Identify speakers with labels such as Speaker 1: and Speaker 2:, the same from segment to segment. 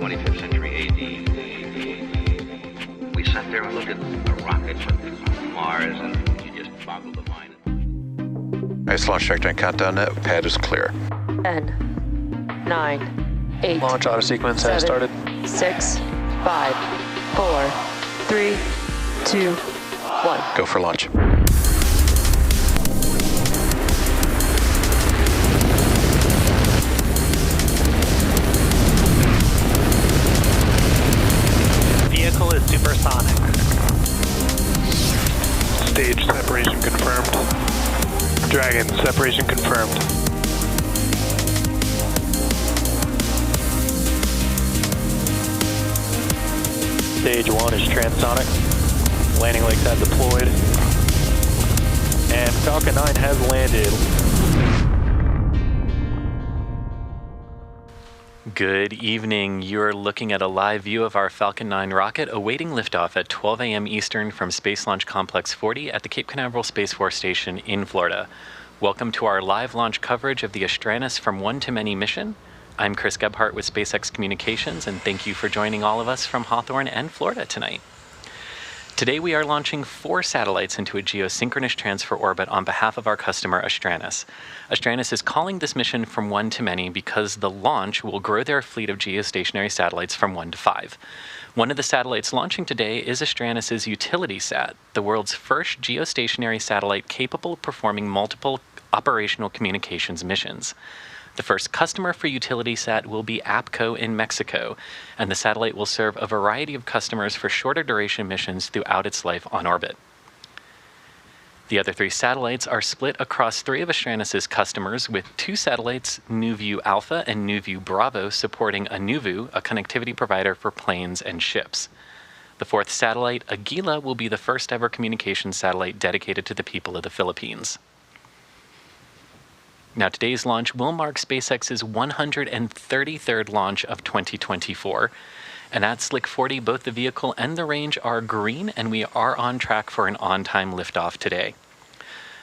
Speaker 1: 25th century AD. We sat there and looked at a rocket from Mars, and you just boggled the mind.
Speaker 2: Nice launch trajectory and countdown net. Pad is clear.
Speaker 3: 10, 9, 8.
Speaker 4: Launch auto sequence has started.
Speaker 3: 6, 5, 4, 3, 2, 1.
Speaker 2: Go for launch.
Speaker 4: Vehicle is supersonic. Stage separation confirmed. Dragon, separation confirmed. Stage 1 is transonic. Landing legs have deployed. And Falcon 9 has landed.
Speaker 5: Good evening. You're looking at a live view of our Falcon 9 rocket awaiting liftoff at 12 a.m. Eastern from Space Launch Complex 40 at the Cape Canaveral Space Force Station in Florida. Welcome to our live launch coverage of the Astranis from One to Many mission. I'm Chris Gebhardt with SpaceX Communications, and thank you for joining all of us from Hawthorne and Florida tonight. Today we are launching 4 satellites into a geosynchronous transfer orbit on behalf of our customer Astranis. Astranis is calling this mission from One to Many because the launch will grow their fleet of geostationary satellites from 1 to 5. One of the satellites launching today is Astranis' UtilitySat, the world's first geostationary satellite capable of performing multiple operational communications missions. The first customer for UtilitySat will be APCO in Mexico, and the satellite will serve a variety of customers for shorter duration missions throughout its life on orbit. The other 3 satellites are split across 3 of Astranis' customers, with 2 satellites, NuView Alpha and NuView Bravo, supporting Anuvu, a connectivity provider for planes and ships. The 4th satellite, Aguila, will be the first ever communications satellite dedicated to the people of the Philippines. Now, today's launch will mark SpaceX's 133rd launch of 2024. And at Slick 40, both the vehicle and the range are green, and we are on track for an on-time liftoff today.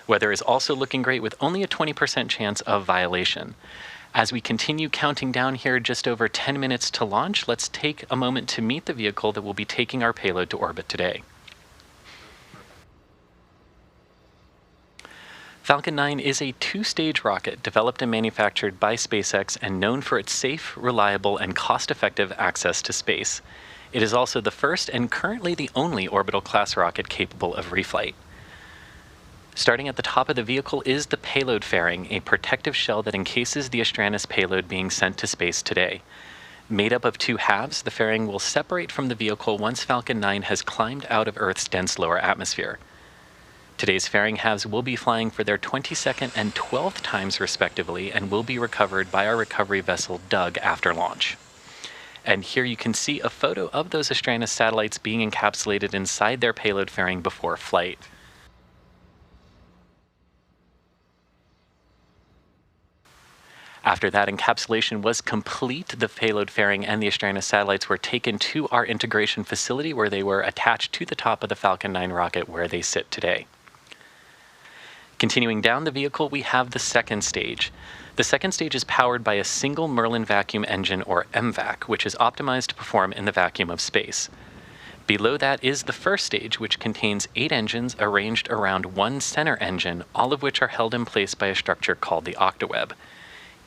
Speaker 5: Weather is also looking great with only a 20% chance of violation. As we continue counting down here just over 10 minutes to launch, let's take a moment to meet the vehicle that will be taking our payload to orbit today. Falcon 9 is a 2-stage rocket developed and manufactured by SpaceX and known for its safe, reliable, and cost-effective access to space. It is also the first and currently the only orbital-class rocket capable of reflight. Starting at the top of the vehicle is the payload fairing, a protective shell that encases the Astranis payload being sent to space today. Made up of 2 halves, the fairing will separate from the vehicle once Falcon 9 has climbed out of Earth's dense lower atmosphere. Today's fairing halves will be flying for their 22nd and 12th times respectively and will be recovered by our recovery vessel Doug after launch. And here you can see a photo of those Astranis satellites being encapsulated inside their payload fairing before flight. After that encapsulation was complete, the payload fairing and the Astranis satellites were taken to our integration facility where they were attached to the top of the Falcon 9 rocket where they sit today. Continuing down the vehicle, we have the 2nd stage. The 2nd stage is powered by a single Merlin vacuum engine, or MVAC, which is optimized to perform in the vacuum of space. Below that is the 1st stage, which contains 8 engines arranged around one center engine, all of which are held in place by a structure called the octaweb.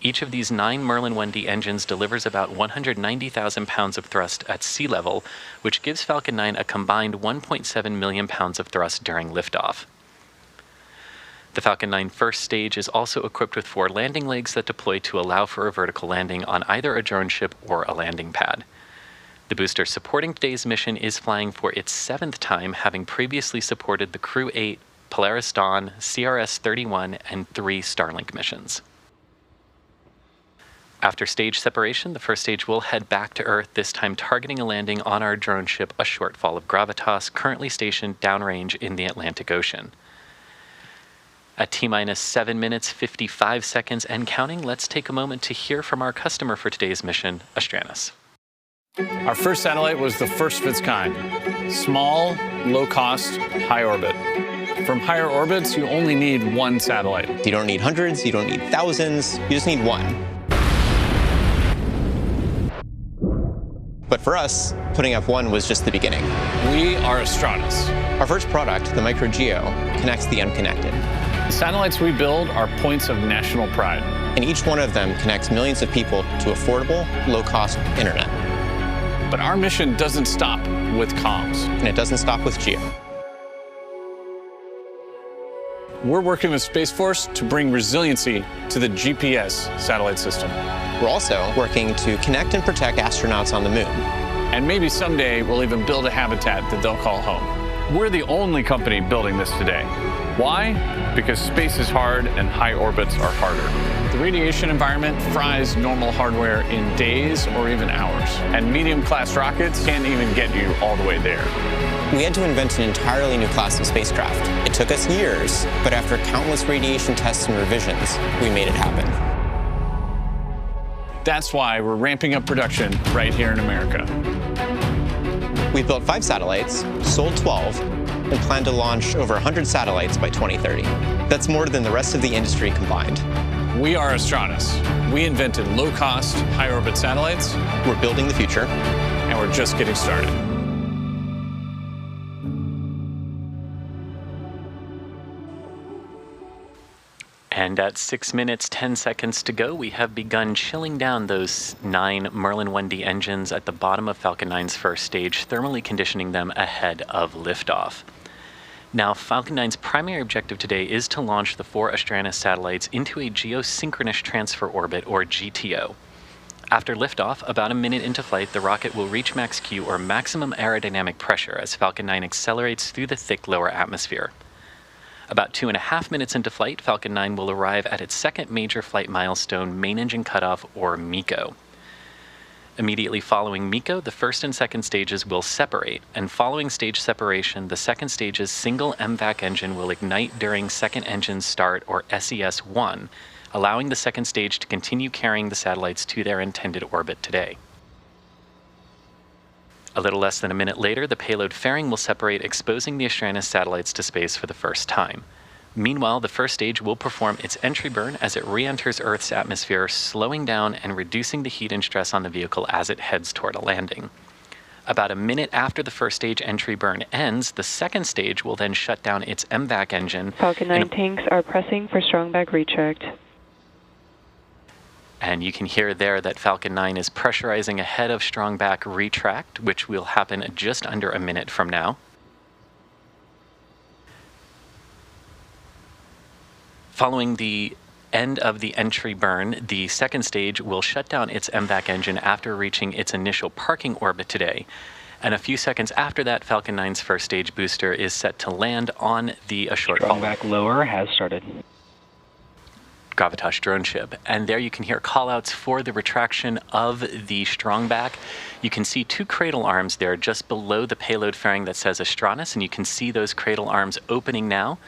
Speaker 5: Each of these 9 Merlin 1D engines delivers about 190,000 pounds of thrust at sea level, which gives Falcon 9 a combined 1.7 million pounds of thrust during liftoff. The Falcon 9 first stage is also equipped with 4 landing legs that deploy to allow for a vertical landing on either a drone ship or a landing pad. The booster supporting today's mission is flying for its 7th time, having previously supported the Crew 8, Polaris Dawn, CRS-31, and 3 Starlink missions. After stage separation, the first stage will head back to Earth, this time targeting a landing on our drone ship, a Shortfall of Gravitas, currently stationed downrange in the Atlantic Ocean. At T-minus 7 minutes, 55 seconds and counting, let's take a moment to hear from our customer for today's mission, Astranis.
Speaker 6: Our first satellite was the first of its kind. Small, low cost, high orbit. From higher orbits, you only need 1 satellite.
Speaker 7: You don't need hundreds, you don't need thousands, you just need 1. But for us, putting up one was just the beginning.
Speaker 6: We are Astranis.
Speaker 7: Our first product, the MicroGEO, connects the unconnected.
Speaker 6: The satellites we build are points of national pride.
Speaker 7: And each one of them connects millions of people to affordable, low-cost internet.
Speaker 6: But our mission doesn't stop with comms.
Speaker 7: And it doesn't stop with GEO.
Speaker 6: We're working with Space Force to bring resiliency to the GPS satellite system.
Speaker 7: We're also working to connect and protect astronauts on the moon.
Speaker 6: And maybe someday we'll even build a habitat that they'll call home. We're the only company building this today. Why? Because space is hard and high orbits are harder. The radiation environment fries normal hardware in days or even hours. And medium-class rockets can't even get you all the way there.
Speaker 7: We had to invent an entirely new class of spacecraft. It took us years, but after countless radiation tests and revisions, we made it happen.
Speaker 6: That's why we're ramping up production right here in America.
Speaker 7: We've built 5 satellites, sold 12, and plan to launch over 100 satellites by 2030. That's more than the rest of the industry combined.
Speaker 6: We are Astranis. We invented low-cost, high-orbit satellites.
Speaker 7: We're building the future.
Speaker 6: And we're just getting started.
Speaker 5: And at 6 minutes, 10 seconds to go, we have begun chilling down those 9 Merlin 1D engines at the bottom of Falcon 9's first stage, thermally conditioning them ahead of liftoff. Now, Falcon 9's primary objective today is to launch the 4 Astranis satellites into a geosynchronous transfer orbit, or GTO. After liftoff, about a minute into flight, the rocket will reach max Q, or maximum aerodynamic pressure, as Falcon 9 accelerates through the thick lower atmosphere. About 2.5 minutes into flight, Falcon 9 will arrive at its second major flight milestone, main engine cutoff, or MECO. Immediately following MECO, the first and second stages will separate, and following stage separation, the second stage's single MVAC engine will ignite during second engine start, or SES-1, allowing the second stage to continue carrying the satellites to their intended orbit today. A little less than a minute later, the payload fairing will separate, exposing the Astranis satellites to space for the first time. Meanwhile, the first stage will perform its entry burn as it re-enters Earth's atmosphere, slowing down and reducing the heat and stress on the vehicle as it heads toward a landing. About a minute after the first stage entry burn ends, the second stage will then shut down its MVAC engine.
Speaker 8: Falcon 9 tanks are pressing for strong back retract.
Speaker 5: And you can hear there that Falcon 9 is pressurizing ahead of strong back retract, which will happen just under a minute from now. Following the end of the entry burn, the second stage will shut down its MVAC engine after reaching its initial parking orbit today. And a few seconds after that, Falcon 9's first stage booster is set to land on the short
Speaker 9: strong back lower has started.
Speaker 5: Gravitas drone ship. And there you can hear callouts for the retraction of the strong back. You can see 2 cradle arms there just below the payload fairing that says Astranis, and you can see those cradle arms opening now.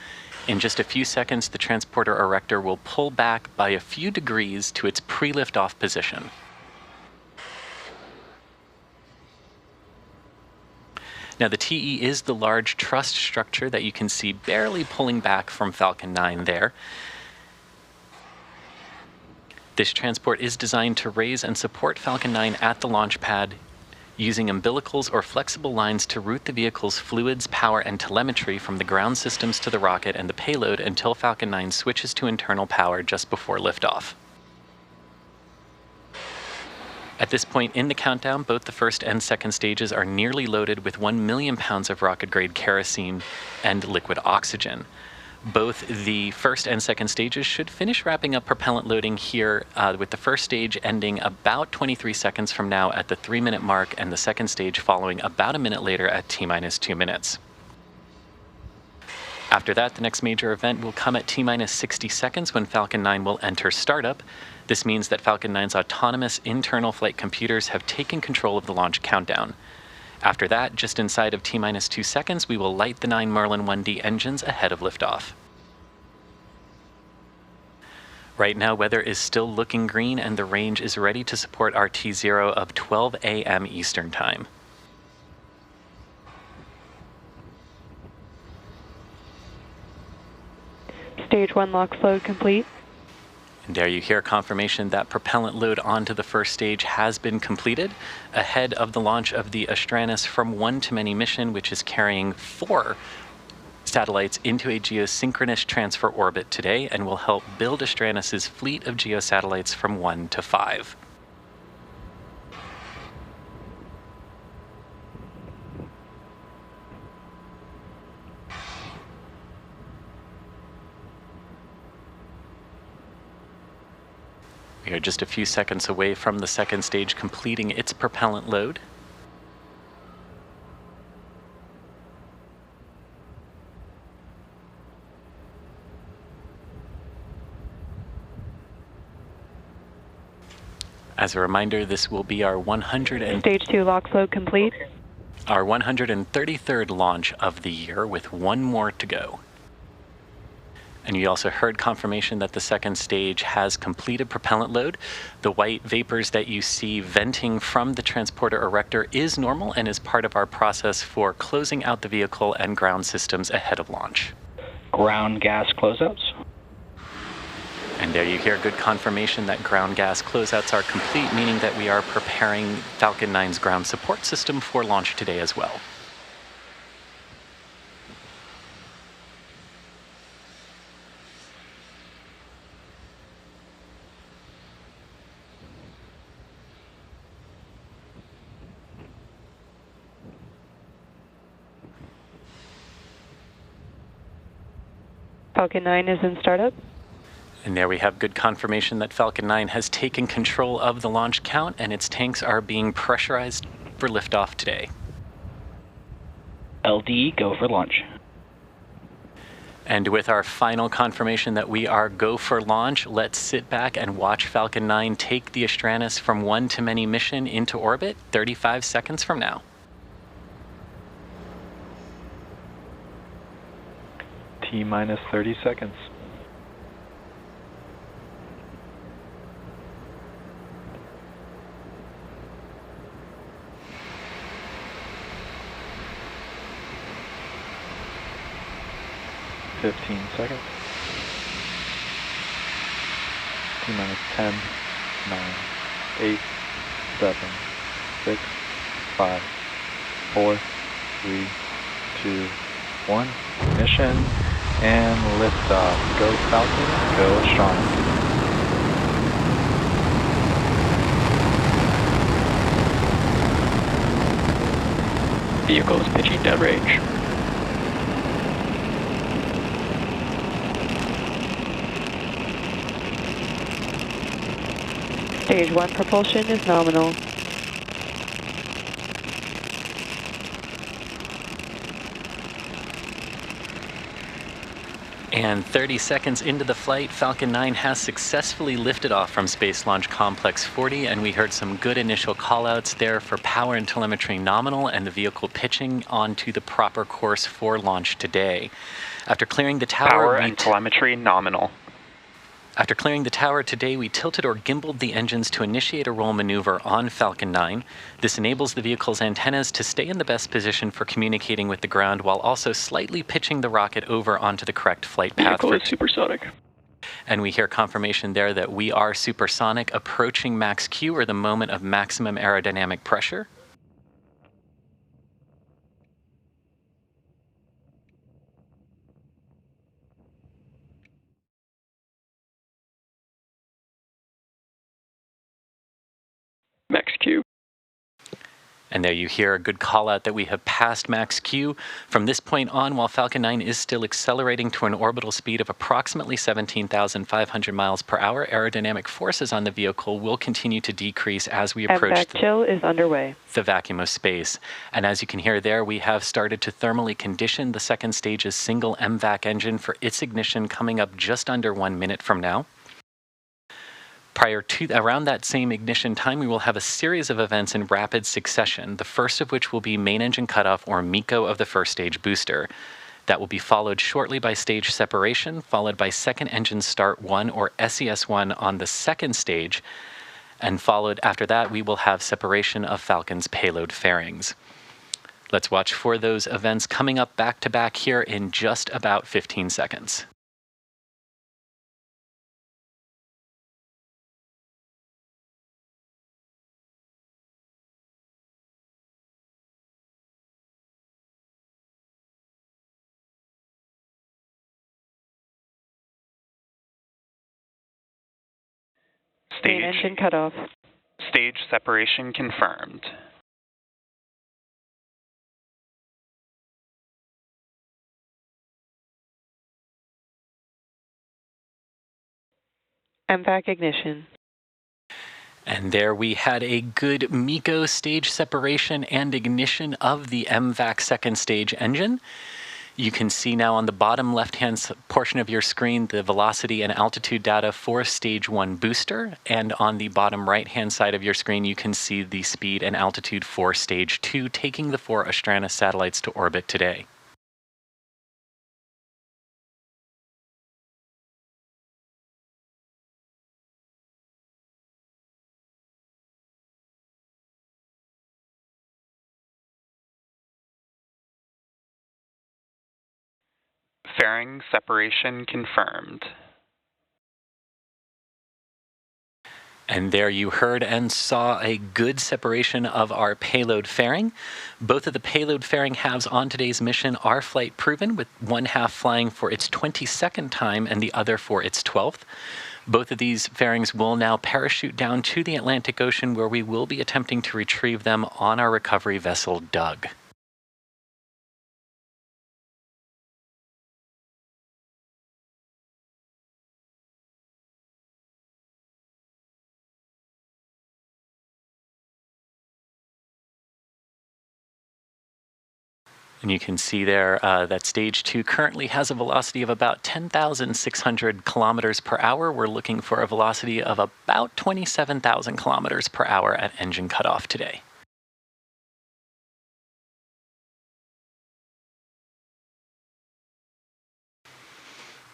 Speaker 5: In just a few seconds, the transporter erector will pull back by a few degrees to its pre-liftoff position. Now, the TE is the large truss structure that you can see barely pulling back from Falcon 9 there. This transport is designed to raise and support Falcon 9 at the launch pad, using umbilicals or flexible lines to route the vehicle's fluids, power, and telemetry from the ground systems to the rocket and the payload until Falcon 9 switches to internal power just before liftoff. At this point in the countdown, both the first and second stages are nearly loaded with 1 million pounds of rocket-grade kerosene and liquid oxygen. Both the first and second stages should finish wrapping up propellant loading here, with the first stage ending about 23 seconds from now at the 3-minute mark, and the second stage following about a minute later at T-minus 2 minutes. After that, the next major event will come at T-minus 60 seconds when Falcon 9 will enter startup. This means that Falcon 9's autonomous internal flight computers have taken control of the launch countdown. After that, just inside of T-minus 2 seconds, we will light the 9 Merlin 1D engines ahead of liftoff. Right now, weather is still looking green, and the range is ready to support our T0 of 12 a.m. Eastern Time.
Speaker 8: Stage 1 LOX load complete.
Speaker 5: And there you hear confirmation that propellant load onto the first stage has been completed ahead of the launch of the Astranis from one-to-many mission, which is carrying 4 satellites into a geosynchronous transfer orbit today and will help build Astranis' fleet of geosatellites from 1 to 5. We are just a few seconds away from the second stage completing its propellant load. As a reminder, this will be our
Speaker 8: Stage 2 LOX load complete.
Speaker 5: Our 133rd launch of the year, with one more to go. And you also heard confirmation that the second stage has completed propellant load. The white vapors that you see venting from the transporter erector is normal and is part of our process for closing out the vehicle and ground systems ahead of launch.
Speaker 9: Ground gas closeouts.
Speaker 5: And there you hear good confirmation that ground gas closeouts are complete, meaning that we are preparing Falcon 9's ground support system for launch today as well.
Speaker 8: Falcon 9 is in startup.
Speaker 5: And there we have good confirmation that Falcon 9 has taken control of the launch count and its tanks are being pressurized for liftoff today.
Speaker 9: LD, go for launch.
Speaker 5: And with our final confirmation that we are go for launch, let's sit back and watch Falcon 9 take the Astranis from one-to-many mission into orbit 35 seconds from now.
Speaker 4: T-minus 30 seconds. Fifteen seconds. T-minus 10, 9, 8, 7, 6, 5, 4, 3, 2, 1. Mission and liftoff. Go Falcon, go Astranis.
Speaker 9: Vehicle is pitching dead range.
Speaker 8: Stage 1 propulsion is nominal.
Speaker 5: And 30 seconds into the flight, Falcon 9 has successfully lifted off from Space Launch Complex 40, and we heard some good initial callouts there for power and telemetry nominal and the vehicle pitching onto the proper course for launch today. After clearing the tower,
Speaker 9: Power and telemetry nominal.
Speaker 5: After clearing the tower today, we tilted or gimbaled the engines to initiate a roll maneuver on Falcon 9. This enables the vehicle's antennas to stay in the best position for communicating with the ground while also slightly pitching the rocket over onto the correct flight path.
Speaker 9: Vehicle is supersonic.
Speaker 5: And we hear confirmation there that we are supersonic, approaching max Q, or the moment of maximum aerodynamic pressure.
Speaker 9: Max Q.
Speaker 5: And there you hear a good call out that we have passed max Q. From this point on, while Falcon 9 is still accelerating to an orbital speed of approximately 17,500 miles per hour, aerodynamic forces on the vehicle will continue to decrease as we approach
Speaker 8: chill is underway.
Speaker 5: The vacuum of space. And as you can hear there, we have started to thermally condition the second stage's single MVAC engine for its ignition coming up just under 1 minute from now. Prior to around that same ignition time, we will have a series of events in rapid succession, the first of which will be main engine cutoff, or MECO, of the first stage booster. That will be followed shortly by stage separation, followed by second engine start 1, or SES1, on the second stage, and followed after that we will have separation of Falcon's payload fairings. Let's watch for those events coming up back to back here in just about 15 seconds.
Speaker 8: Main engine cutoff.
Speaker 10: Stage separation confirmed.
Speaker 8: MVAC ignition.
Speaker 5: And there we had a good MECO stage separation and ignition of the MVAC second stage engine. You can see now on the bottom left-hand portion of your screen the velocity and altitude data for stage 1 booster, and on the bottom right-hand side of your screen you can see the speed and altitude for stage 2, taking the 4 Astranis satellites to orbit today.
Speaker 10: Fairing separation confirmed.
Speaker 5: And there you heard and saw a good separation of our payload fairing. Both of the payload fairing halves on today's mission are flight proven, with one half flying for its 22nd time and the other for its 12th. Both of these fairings will now parachute down to the Atlantic Ocean, where we will be attempting to retrieve them on our recovery vessel, Doug. And you can see there that stage 2 currently has a velocity of about 10,600 kilometers per hour. We're looking for a velocity of about 27,000 kilometers per hour at engine cutoff today.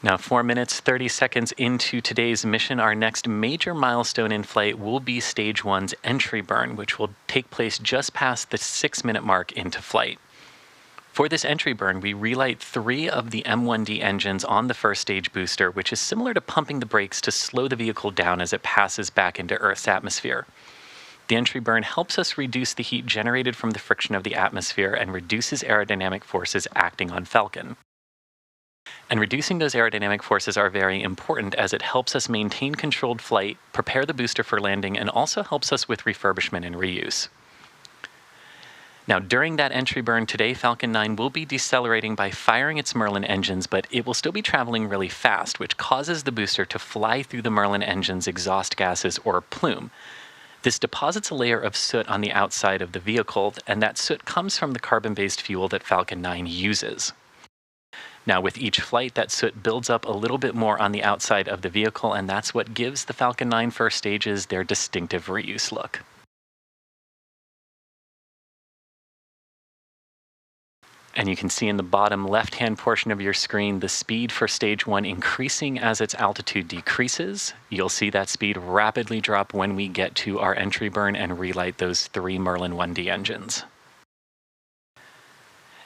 Speaker 5: Now, 4 minutes, 30 seconds into today's mission, our next major milestone in flight will be stage 1's entry burn, which will take place just past the 6-minute mark into flight. For this entry burn, we relight 3 of the M1D engines on the first stage booster, which is similar to pumping the brakes to slow the vehicle down as it passes back into Earth's atmosphere. The entry burn helps us reduce the heat generated from the friction of the atmosphere and reduces aerodynamic forces acting on Falcon. And reducing those aerodynamic forces are very important, as it helps us maintain controlled flight, prepare the booster for landing, and also helps us with refurbishment and reuse. Now, during that entry burn today, Falcon 9 will be decelerating by firing its Merlin engines, but it will still be traveling really fast, which causes the booster to fly through the Merlin engine's exhaust gases, or plume. This deposits a layer of soot on the outside of the vehicle, and that soot comes from the carbon-based fuel that Falcon 9 uses. Now, with each flight, that soot builds up a little bit more on the outside of the vehicle, and that's what gives the Falcon 9 first stages their distinctive reuse look. And you can see in the bottom left-hand portion of your screen the speed for stage 1 increasing as its altitude decreases. You'll see that speed rapidly drop when we get to our entry burn and relight those 3 Merlin 1D engines.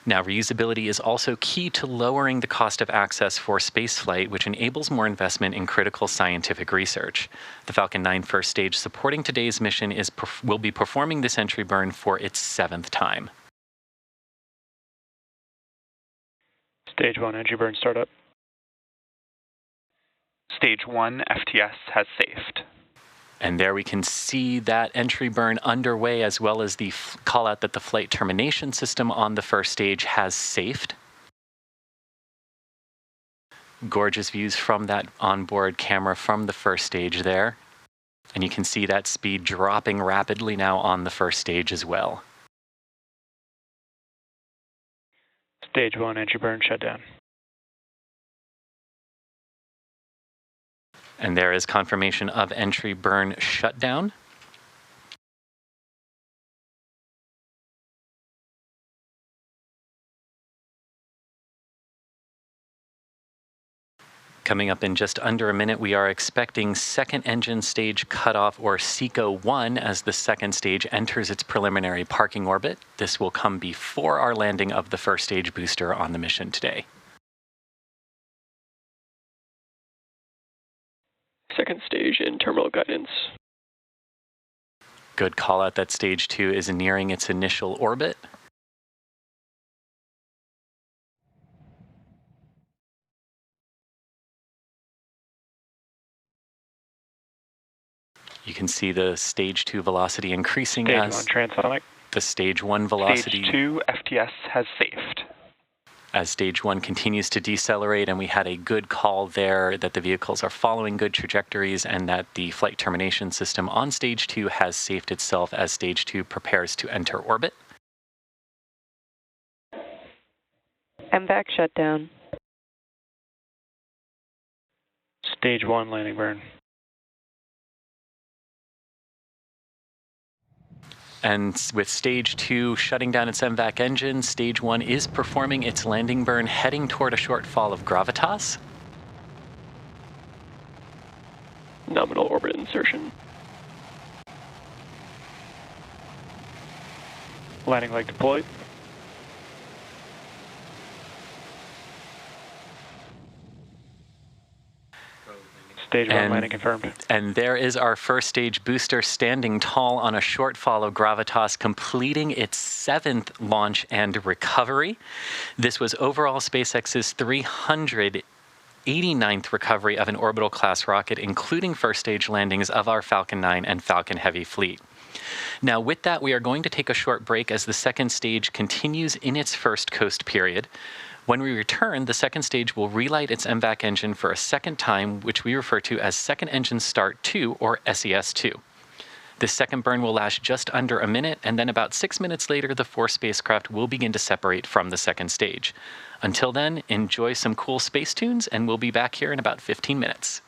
Speaker 5: Now, reusability is also key to lowering the cost of access for spaceflight, which enables more investment in critical scientific research. The Falcon 9 first stage supporting today's mission will be performing this entry burn for its 7th time.
Speaker 9: Stage 1 entry burn startup.
Speaker 10: Stage 1 FTS has safed.
Speaker 5: And there we can see that entry burn underway, as well as the call out that the flight termination system on the first stage has safed. Gorgeous views from that onboard camera from the first stage there. And you can see that speed dropping rapidly now on the first stage as well.
Speaker 9: Stage 1 entry burn shutdown.
Speaker 5: And there is confirmation of entry burn shutdown. Coming up in just under a minute, we are expecting second engine stage cutoff, or SECO-1, as the second stage enters its preliminary parking orbit. This will come before our landing of the first stage booster on the mission today.
Speaker 9: Second stage in terminal guidance.
Speaker 5: Good call out that stage 2 is nearing its initial orbit. can see the stage 2 velocity increasing
Speaker 4: Stage
Speaker 5: as
Speaker 4: 1 transonic.
Speaker 5: the stage 1 velocity.
Speaker 10: Stage 2 FTS has safed.
Speaker 5: As stage 1 continues to decelerate, and we had a good call there that the vehicles are following good trajectories and that the flight termination system on stage 2 has safed itself as stage 2 prepares to enter orbit.
Speaker 8: MVAC shutdown.
Speaker 4: Stage 1 landing burn.
Speaker 5: And with stage 2 shutting down its MVAC engine, stage 1 is performing its landing burn, heading toward a shortfall of gravitas.
Speaker 9: Nominal orbit insertion.
Speaker 4: Landing leg deployed. Stage 1 landing confirmed.
Speaker 5: And there is our first stage booster standing tall on a shortfall of gravitas, completing its 7th launch and recovery. This was overall SpaceX's 389th recovery of an orbital class rocket, including first stage landings of our Falcon 9 and Falcon Heavy fleet. Now, with that, we are going to take a short break as the second stage continues in its first coast period. When we return, the second stage will relight its MVAC engine for a second time, which we refer to as Second Engine Start 2, or SES-2. This second burn will last just under a minute, and then about 6 minutes later, the 4 spacecraft will begin to separate from the second stage. Until then, enjoy some cool space tunes, and we'll be back here in about 15 minutes.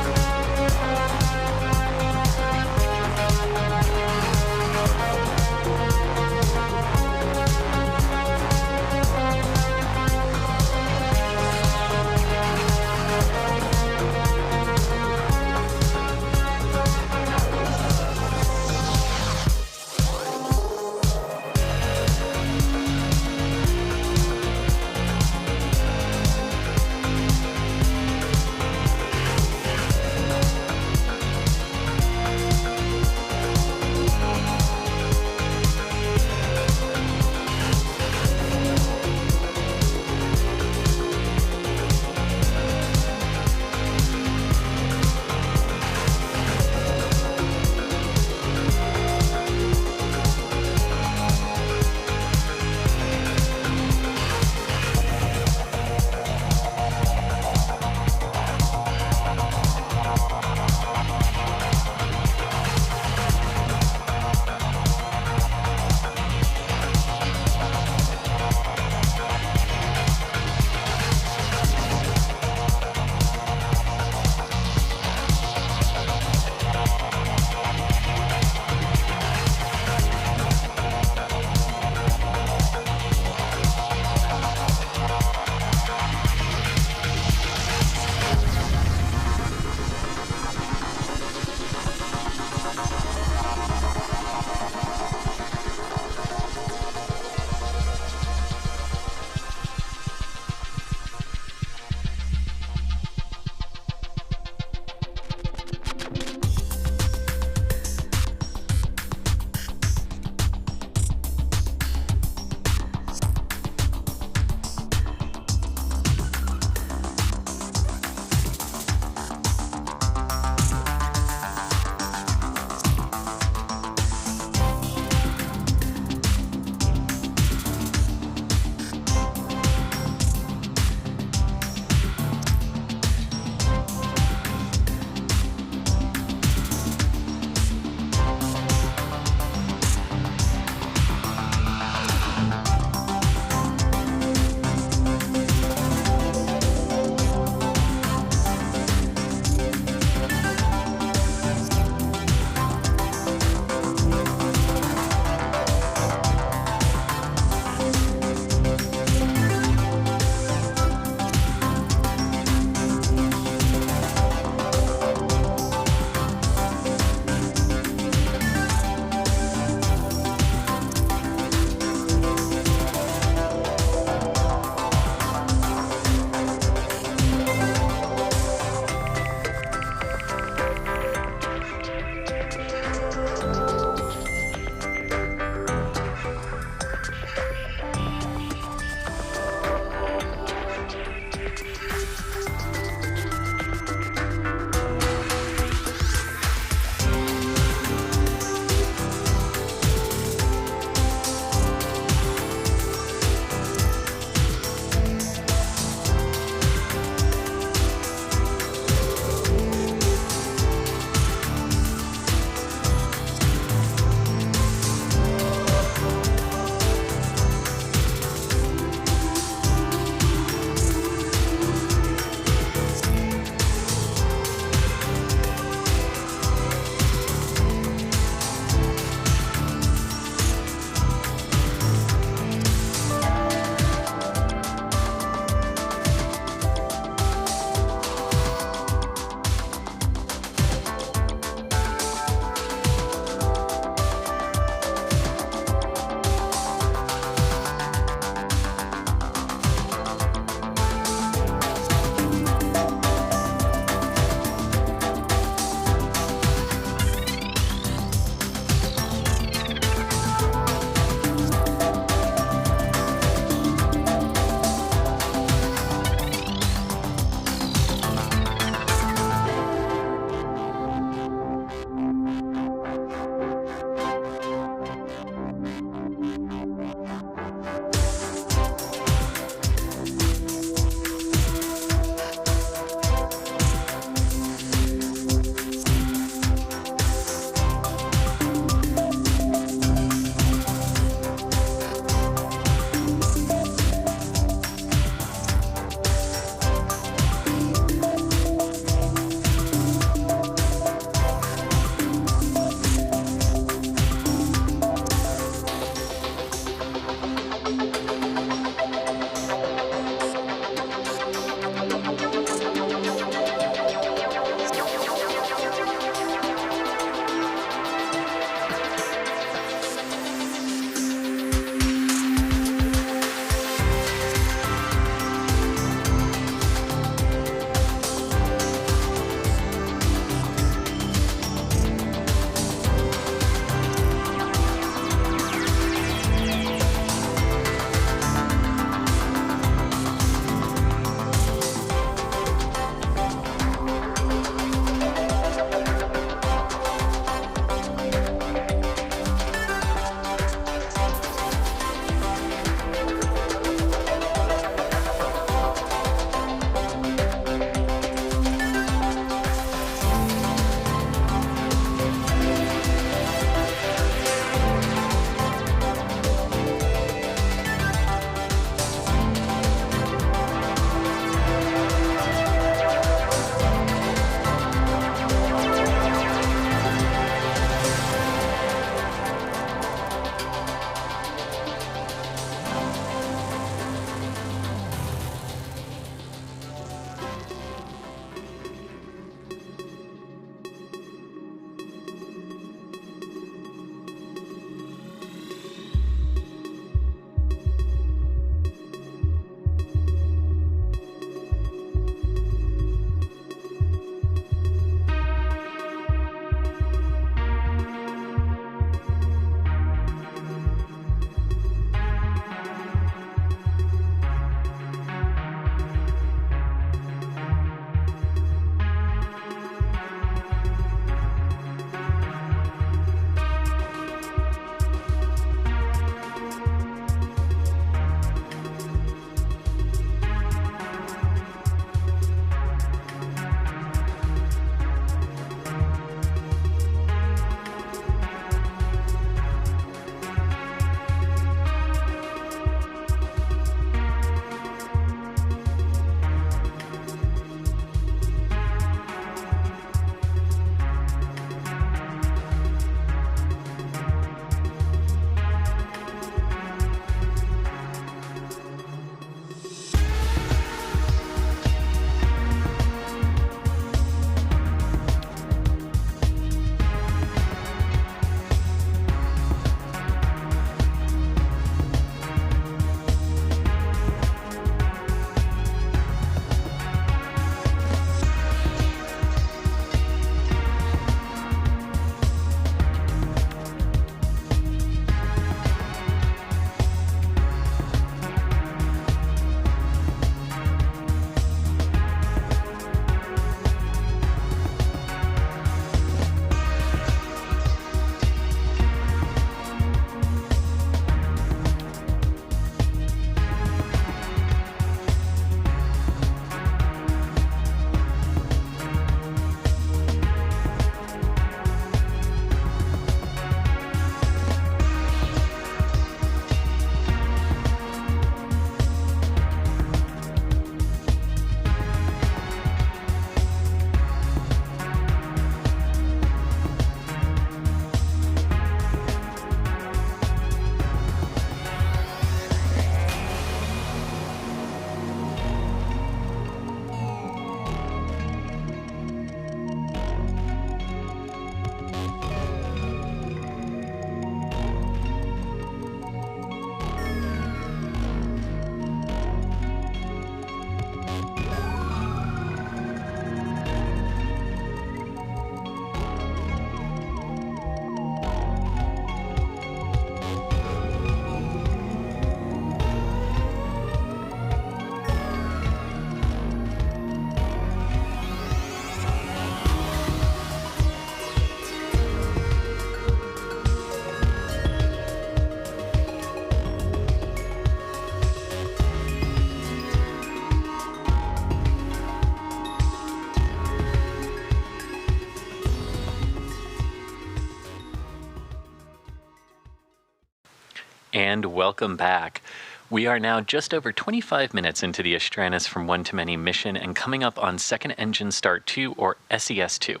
Speaker 5: And welcome back. We are now just over 25 minutes into the Astranis from One to Many mission and coming up on Second Engine Start 2, or SES-2.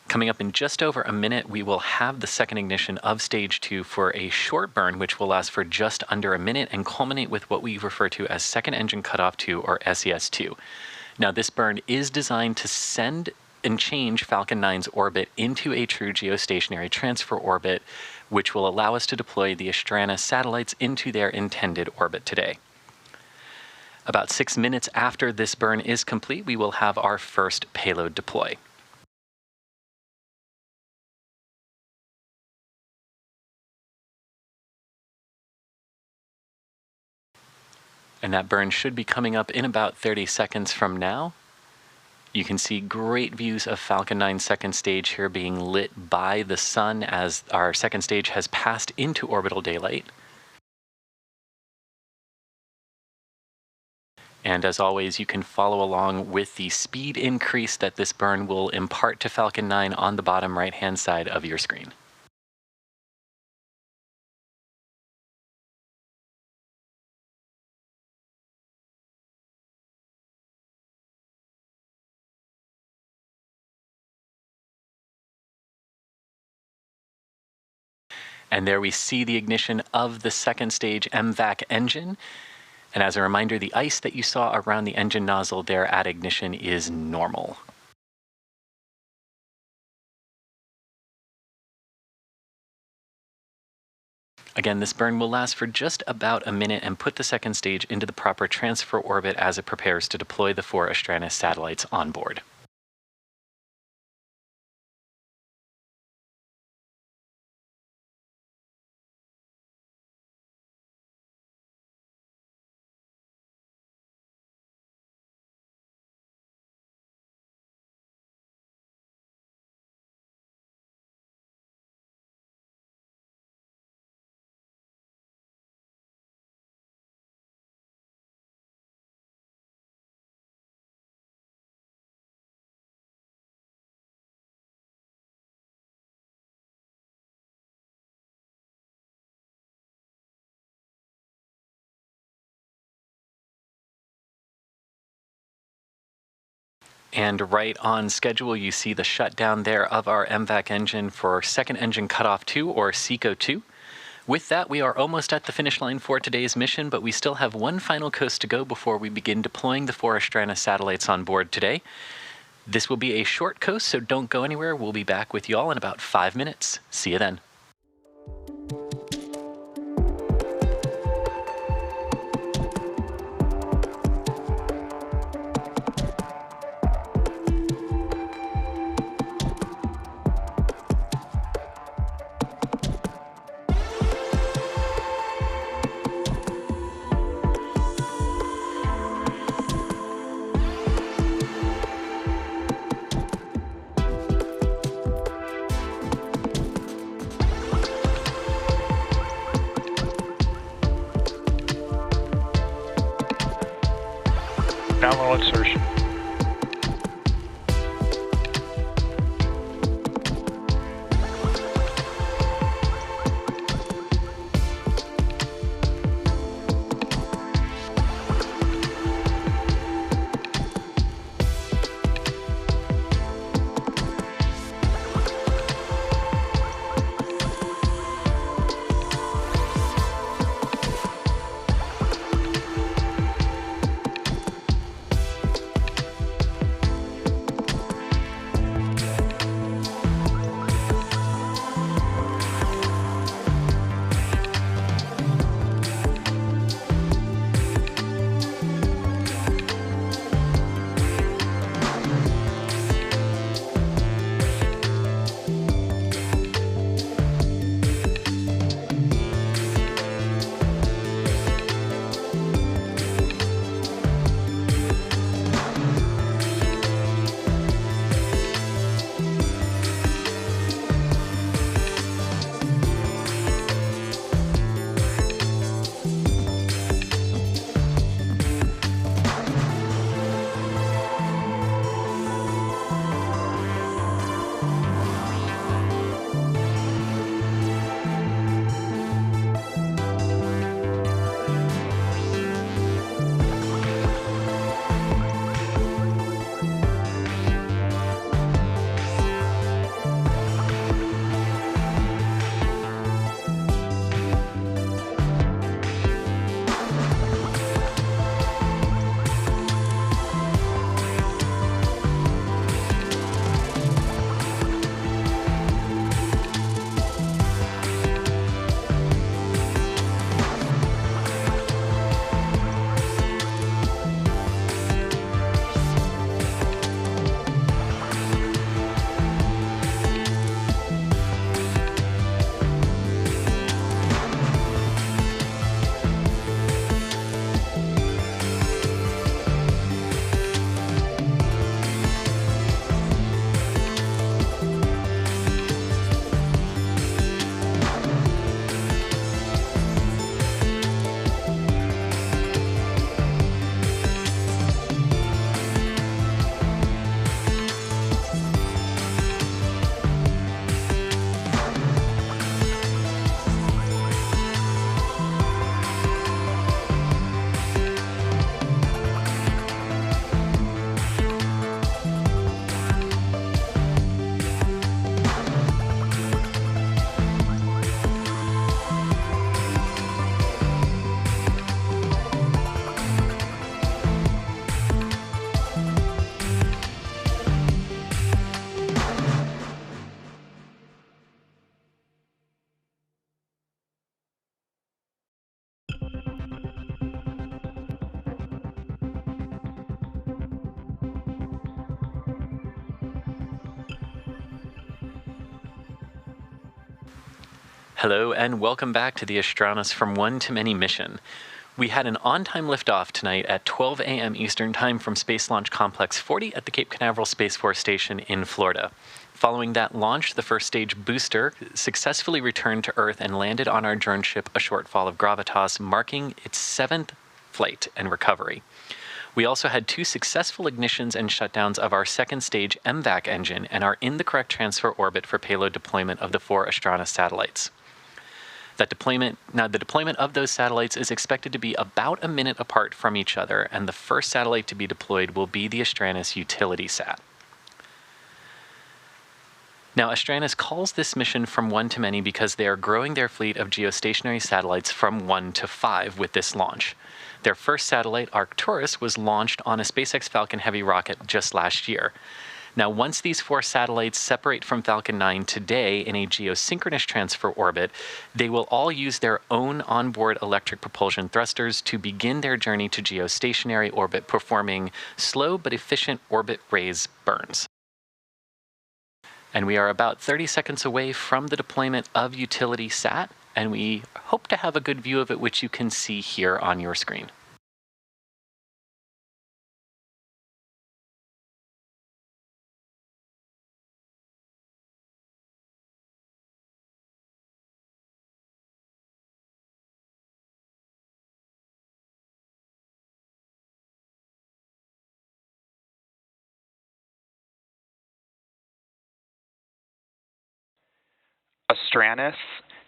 Speaker 5: Coming up in just over a minute, we will have the second ignition of Stage 2 for a short burn, which will last for just under a minute and culminate with what we refer to as Second Engine Cutoff 2, or SES-2. Now, this burn is designed to send and change Falcon 9's orbit into a true geostationary transfer orbit, which will allow us to deploy the Astranis satellites into their intended orbit today. About 6 minutes after this burn is complete, we will have our first payload deploy. And that burn should be coming up in about 30 seconds from now. You can see great views of Falcon 9's second stage here being lit by the sun as our second stage has passed into orbital daylight. And as always, you can follow along with the speed increase that this burn will impart to Falcon 9 on the bottom right-hand side of your screen. And there we see the ignition of the second stage MVAC engine. And as a reminder, the ice that you saw around the engine nozzle there at ignition is normal. Again, this burn will last for just about a minute and put the second stage into the proper transfer orbit as it prepares to deploy the 4 Astranis satellites on board. And right on schedule, you see the shutdown there of our MVAC engine for Second Engine Cutoff 2, or SECO 2. With that, we are almost at the finish line for today's mission, but we still have one final coast to go before we begin deploying the 4 Astranis satellites on board today. This will be a short coast, so don't go anywhere. We'll be back with y'all in about 5 minutes. See you then.
Speaker 10: Download insertion.
Speaker 5: Hello and welcome back to the Astranis From One to Many mission. We had an on-time liftoff tonight at 12 a.m. Eastern Time from Space Launch Complex 40 at the Cape Canaveral Space Force Station in Florida. Following that launch, the first stage booster successfully returned to Earth and landed on our drone ship a shortfall of gravitas, marking its 7th flight and recovery. We also had 2 successful ignitions and shutdowns of our second stage MVAC engine and are in the correct transfer orbit for payload deployment of the 4 Astranis satellites. The deployment of those satellites is expected to be about a minute apart from each other, and the first satellite to be deployed will be the Astranis Utility Sat. Now, Astranis calls this mission From One to Many because they are growing their fleet of geostationary satellites from 1 to 5 with this launch. Their first satellite, Arcturus, was launched on a SpaceX Falcon Heavy rocket just last year. Now, once these 4 satellites separate from Falcon 9 today in a geosynchronous transfer orbit, they will all use their own onboard electric propulsion thrusters to begin their journey to geostationary orbit, performing slow but efficient orbit raise burns. And we are about 30 seconds away from the deployment of Utility Sat, and we hope to have a good view of it, which you can see here on your screen.
Speaker 10: Astranis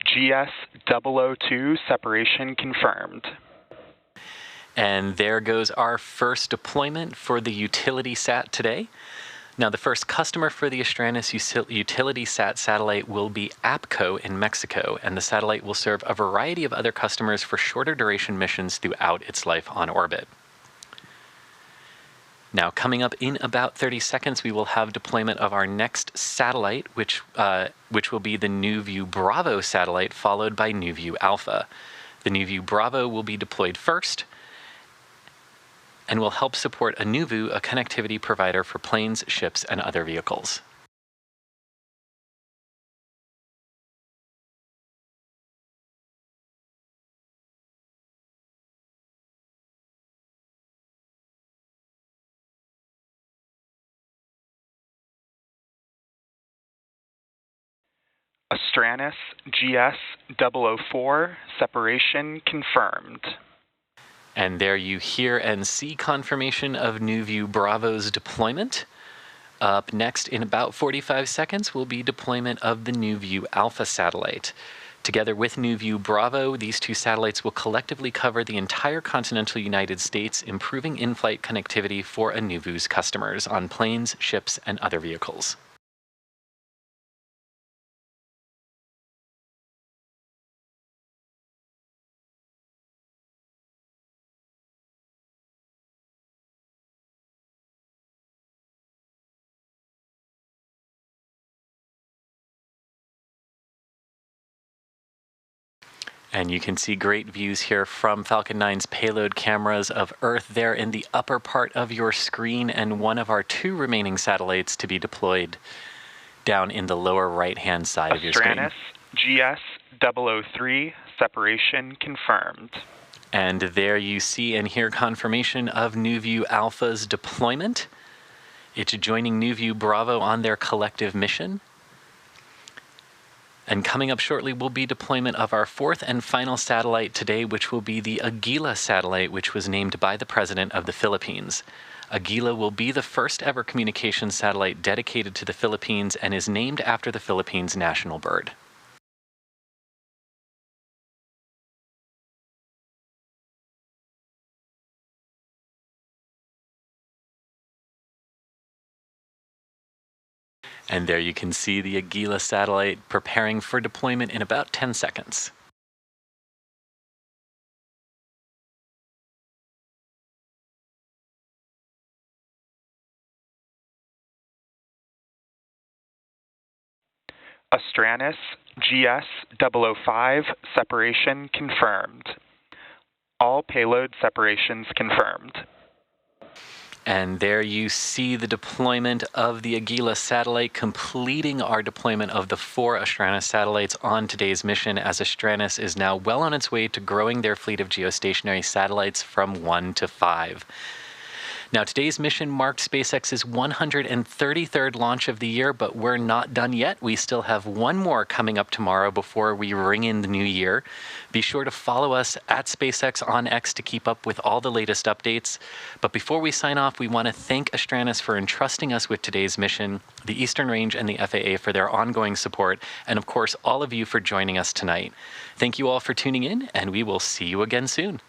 Speaker 10: GS002 separation confirmed.
Speaker 5: And there goes our first deployment for the Utility Sat today. Now, the first customer for the Astranis Utility Sat satellite will be APCO in Mexico, and the satellite will serve a variety of other customers for shorter duration missions throughout its life on orbit. Now, coming up in about 30 seconds, we will have deployment of our next satellite, which will be the NewView Bravo satellite, followed by NewView Alpha. The NewView Bravo will be deployed first and will help support Anuvu, a connectivity provider for planes, ships, and other vehicles.
Speaker 10: Astranis GS004 separation confirmed.
Speaker 5: And there you hear and see confirmation of NewView Bravo's deployment. Up next, in about 45 seconds, will be deployment of the NewView Alpha satellite. Together with NewView Bravo, these 2 satellites will collectively cover the entire continental United States, improving in-flight connectivity for Anuvu's customers on planes, ships, and other vehicles. And you can see great views here from Falcon 9's payload cameras of Earth there in the upper part of your screen, and one of our 2 remaining satellites to be deployed down in the lower right-hand side of your screen.
Speaker 10: Astranis GS003 separation confirmed.
Speaker 5: And there you see and hear confirmation of NewView Alpha's deployment. It's joining NewView Bravo on their collective mission. And coming up shortly will be deployment of our 4th and final satellite today, which will be the Aguila satellite, which was named by the President of the Philippines. Aguila will be the first ever communications satellite dedicated to the Philippines and is named after the Philippines' national bird. And there you can see the Aguila satellite preparing for deployment in about 10 seconds.
Speaker 10: Astranis GS005 separation confirmed. All payload separations confirmed.
Speaker 5: And there you see the deployment of the Aguila satellite, completing our deployment of the 4 Astranis satellites on today's mission, as Astranis is now well on its way to growing their fleet of geostationary satellites from 1 to 5. Now, today's mission marked SpaceX's 133rd launch of the year, but we're not done yet. We still have one more coming up tomorrow before we ring in the new year. Be sure to follow us at SpaceX on X to keep up with all the latest updates. But before we sign off, we want to thank Astranis for entrusting us with today's mission, the Eastern Range and the FAA for their ongoing support, and of course, all of you for joining us tonight. Thank you all for tuning in, and we will see you again soon.